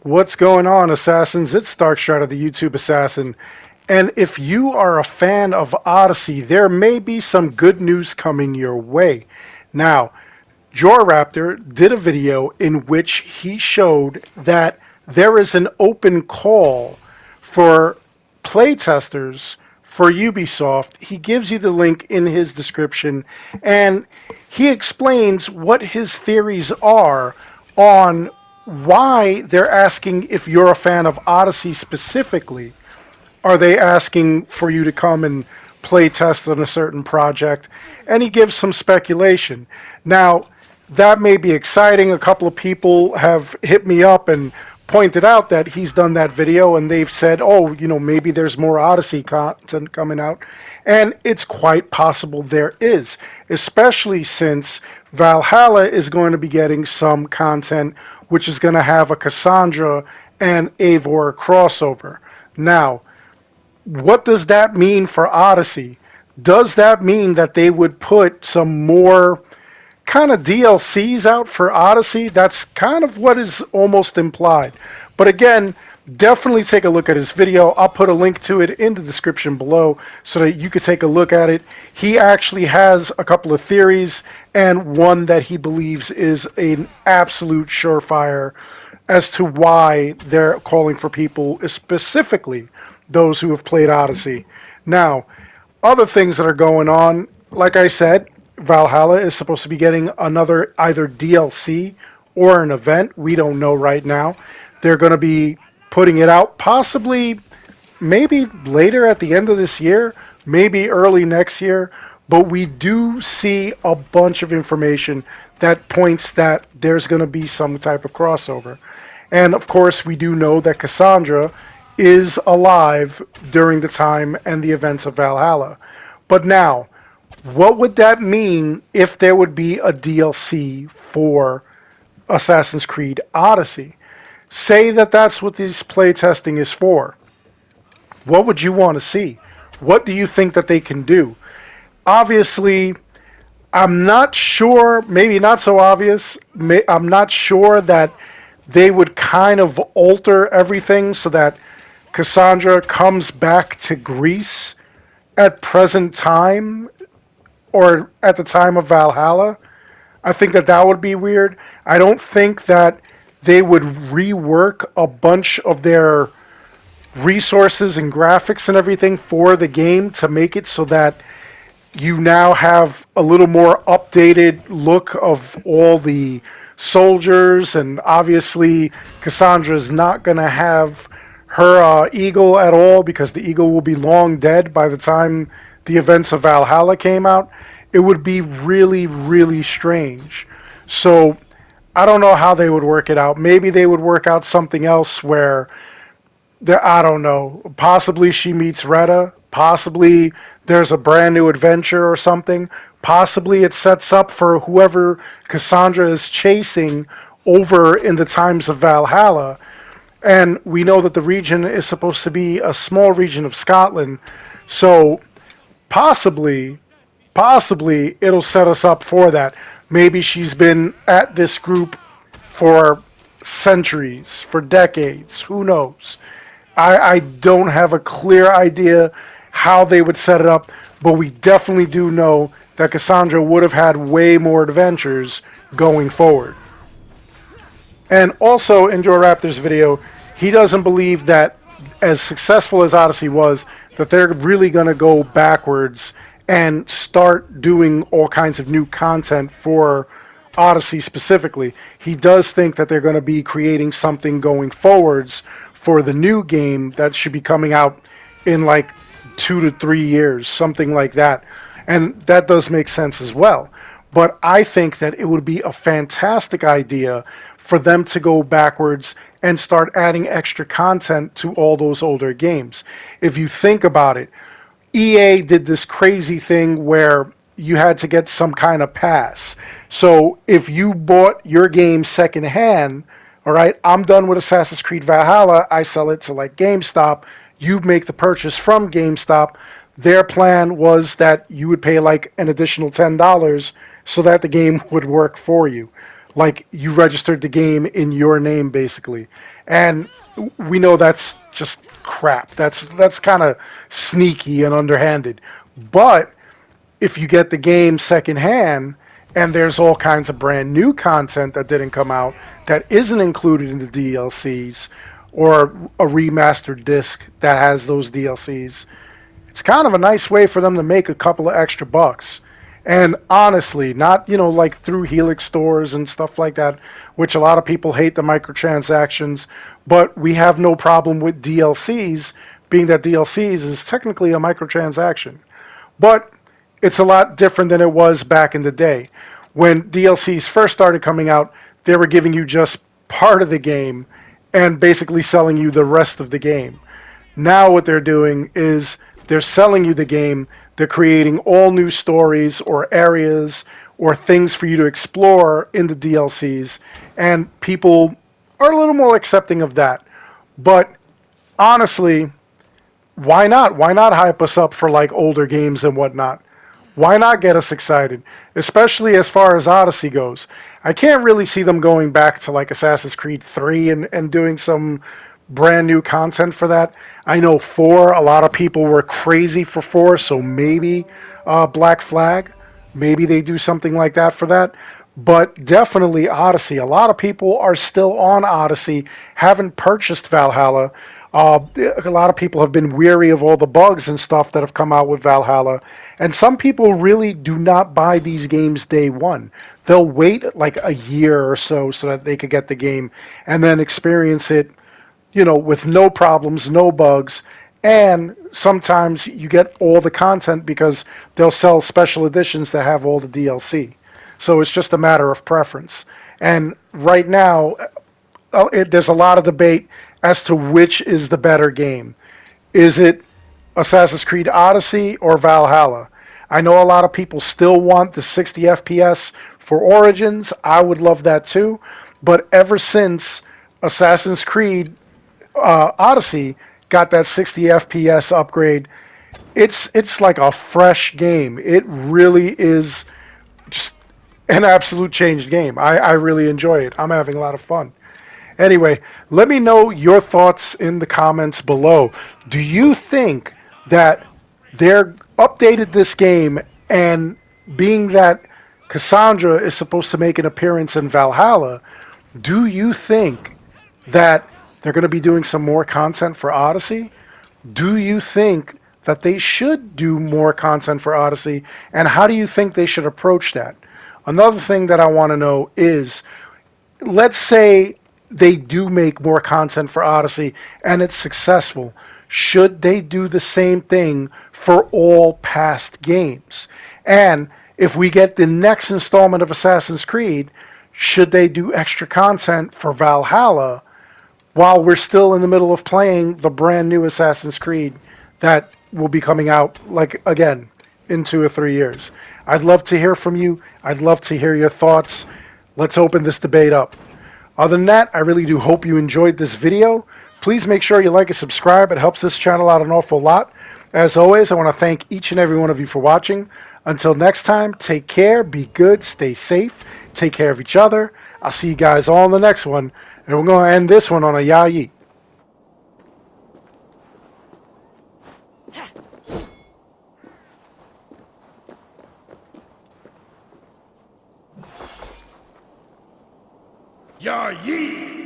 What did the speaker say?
What's going on, Assassins? It's Starkstrider, the YouTube Assassin. And if you are a fan of Odyssey, there may be some good news coming your way. Now, Joraptor did a video in which he showed that there is an open call for playtesters for Ubisoft. He gives you the link in his description, and he explains what his theories are on why they're asking if you're a fan of Odyssey specifically. Are they asking for you to come and play test on a certain project? And he gives some speculation. Now, that may be exciting. A couple of people have hit me up and pointed out that he's done that video, and they've said, oh, maybe there's more Odyssey content coming out. And it's quite possible there is, especially since Valhalla is going to be getting some content which is going to have a Kassandra and Eivor crossover. Now, what does that mean for Odyssey? Does that mean that they would put some more kind of DLCs out for Odyssey? That's kind of what is almost implied. But again, definitely take a look at his video. I'll put a link to it in the description below so that you could take a look at it. He actually has a couple of theories, and one that he believes is an absolute surefire as to why they're calling for people, specifically those who have played Odyssey. Now, other things that are going on, like I said, Valhalla is supposed to be getting another either DLC or an event. We don't know right now. They're going to be putting it out possibly maybe later at the end of this year, maybe early next year, but we do see a bunch of information that points that there's going to be some type of crossover. And of course, we do know that Kassandra is alive during the time and the events of Valhalla. But now, what would that mean if there would be a DLC for Assassin's Creed Odyssey? Say that that's what this playtesting is for. What would you want to see? What do you think that they can do? Obviously, I'm not sure, maybe not so obvious, I'm not sure that they would kind of alter everything so that Kassandra comes back to Greece at present time, or at the time of Valhalla. I think that that would be weird. I don't think that they would rework a bunch of their resources and graphics and everything for the game to make it so that you now have a little more updated look of all the soldiers. And obviously Kassandra is not going to have her eagle at all, because the eagle will be long dead by the time the events of Valhalla came out. It would be really, really strange. So I don't know how they would work it out. Maybe they would work out something else where, I don't know, possibly she meets Retta, possibly there's a brand new adventure or something, possibly it sets up for whoever Kassandra is chasing over in the times of Valhalla. And we know that the region is supposed to be a small region of Scotland, so possibly it'll set us up for that. Maybe she's been at this group for centuries, for decades, who knows. I don't have a clear idea how they would set it up, but we definitely do know that Kassandra would have had way more adventures going forward. And also in Joraptor's video, he doesn't believe that, as successful as Odyssey was, that they're really going to go backwards and start doing all kinds of new content for Odyssey specifically. He does think that they're going to be creating something going forwards for the new game that should be coming out in like 2 to 3 years, something like that. And that does make sense as well. But I think that it would be a fantastic idea for them to go backwards and start adding extra content to all those older games. If you think about it, EA did this crazy thing where you had to get some kind of pass. So if you bought your game secondhand, all right, I'm done with Assassin's Creed Valhalla, I sell it to like GameStop, you make the purchase from GameStop. Their plan was that you would pay like an additional $10 so that the game would work for you. Like you registered the game in your name basically. And we know that's just crap. That's kind of sneaky and underhanded. But if you get the game secondhand and there's all kinds of brand new content that didn't come out that isn't included in the DLCs or a remastered disc that has those DLCs, it's kind of a nice way for them to make a couple of extra bucks. And honestly, not, like through Helix stores and stuff like that, which a lot of people hate the microtransactions, but we have no problem with DLCs, being that DLCs is technically a microtransaction. But it's a lot different than it was back in the day. When DLCs first started coming out, they were giving you just part of the game and basically selling you the rest of the game. Now what they're doing is they're selling you the game, they're creating all new stories or areas or things for you to explore in the DLCs, and people are a little more accepting of that. But honestly, why not? Why not hype us up for like older games and whatnot? Why not get us excited? Especially as far as Odyssey goes. I can't really see them going back to like Assassin's Creed 3 and doing some brand new content for that. I know 4, a lot of people were crazy for 4, so maybe Black Flag. Maybe they do something like that for that. But definitely Odyssey. A lot of people are still on Odyssey, haven't purchased Valhalla. A lot of people have been weary of all the bugs and stuff that have come out with Valhalla. And some people really do not buy these games day one. They'll wait like a year or so that they could get the game and then experience it, with no problems, no bugs. And sometimes you get all the content because they'll sell special editions that have all the DLC. So it's just a matter of preference. And right now, there's a lot of debate as to which is the better game. Is it Assassin's Creed Odyssey or Valhalla? I know a lot of people still want the 60 FPS for Origins. I would love that too. But ever since Assassin's Creed Odyssey got that 60 FPS upgrade, it's like a fresh game. It really is just an absolute changed game. I really enjoy it. I'm having a lot of fun. Anyway, let me know your thoughts in the comments below. Do you think that they're updated this game, and being that Kassandra is supposed to make an appearance in Valhalla, do you think that they're going to be doing some more content for Odyssey? Do you think that they should do more content for Odyssey, and how do you think they should approach that? Another thing that I want to know is, let's say they do make more content for Odyssey and it's successful. Should they do the same thing for all past games? And if we get the next installment of Assassin's Creed, should they do extra content for Valhalla while we're still in the middle of playing the brand new Assassin's Creed that will be coming out, like, again, in 2 or 3 years? I'd love to hear from you. I'd love to hear your thoughts. Let's open this debate up. Other than that, I really do hope you enjoyed this video. Please make sure you like and subscribe. It helps this channel out an awful lot. As always, I want to thank each and every one of you for watching. Until next time, take care, be good, stay safe, take care of each other. I'll see you guys all in the next one. And we're going to end this one on a ya yeet. Ya yeet!